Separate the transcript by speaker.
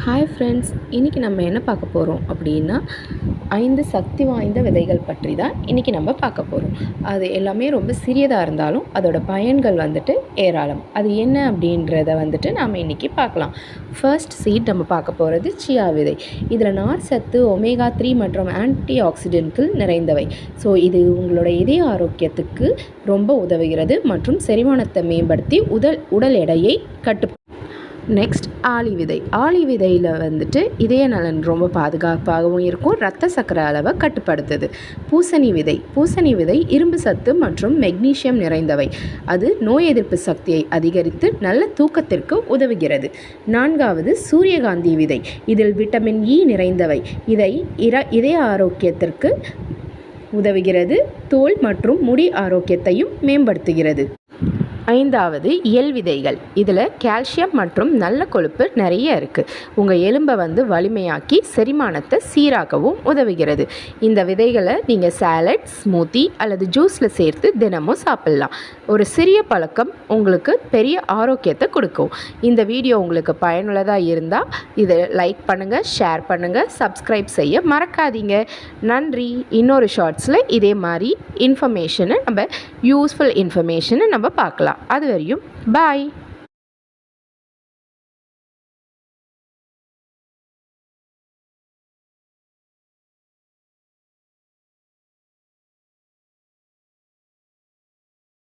Speaker 1: Hi friends, இன்றைக்கி நம்ம என்ன பார்க்க போகிறோம் அப்படின்னா 5 சக்தி வாய்ந்த விதைகள் பற்றி தான் இன்றைக்கி நம்ம பார்க்க போகிறோம். அது எல்லாமே ரொம்ப சிறியதாக இருந்தாலும் அதோட பயன்கள் ஏராளம். அது என்ன அப்படின்றத நாம் இன்றைக்கி பார்க்கலாம். ஃபர்ஸ்ட் சீட் நம்ம பார்க்க போகிறது சியா விதை. இதில் நார் சத்து, ஒமேகா 3 மற்றும் ஆன்டி ஆக்சிடென்ட்கள் நிறைந்தவை. ஸோ இது உங்களோட இதய ஆரோக்கியத்துக்கு ரொம்ப உதவுகிறது மற்றும் செரிமானத்தை மேம்படுத்தி உடல் எடையை நெக்ஸ்ட் ஆளி விதை. ஆளி விதையில் இதய நலன் ரொம்ப பாதுகாப்பாகவும் இருக்கும். இரத்த சர்க்கரை அளவை கட்டுப்படுத்துது. பூசணி விதை இரும்பு சத்து மற்றும் மெக்னீசியம் நிறைந்தவை. அது நோய் எதிர்ப்பு சக்தியை அதிகரித்து நல்ல தூக்கத்திற்கு உதவுகிறது. 4வது சூரியகாந்தி விதை. இதில் விட்டமின் இ நிறைந்தவை. இதய ஆரோக்கியத்திற்கு உதவுகிறது. தோல் மற்றும் முடி ஆரோக்கியத்தையும் மேம்படுத்துகிறது. 5வது எள் விதைகள். இதில் கால்சியம் மற்றும் நல்ல கொழுப்பு நிறைய இருக்குது. உங்கள் எலும்பை வலிமையாக்கி செரிமானத்தை சீராக்கவும் உதவுகிறது. இந்த விதைகளை நீங்கள் சாலட், ஸ்மூத்தி அல்லது ஜூஸில் சேர்த்து தினமும் சாப்பிட்லாம். ஒரு சிறிய பழக்கம் உங்களுக்கு பெரிய ஆரோக்கியத்தை கொடுக்கும். இந்த வீடியோ உங்களுக்கு பயனுள்ளதாக இருந்தால் இதை லைக் பண்ணுங்கள், ஷேர் பண்ணுங்கள், சப்ஸ்கிரைப் செய்ய மறக்காதீங்க. நன்றி. இன்னொரு ஷார்ட்ஸில் இதே மாதிரி யூஸ்ஃபுல் இன்ஃபர்மேஷனை நம்ம பார்க்கலாம். அது வரையும் பாய்.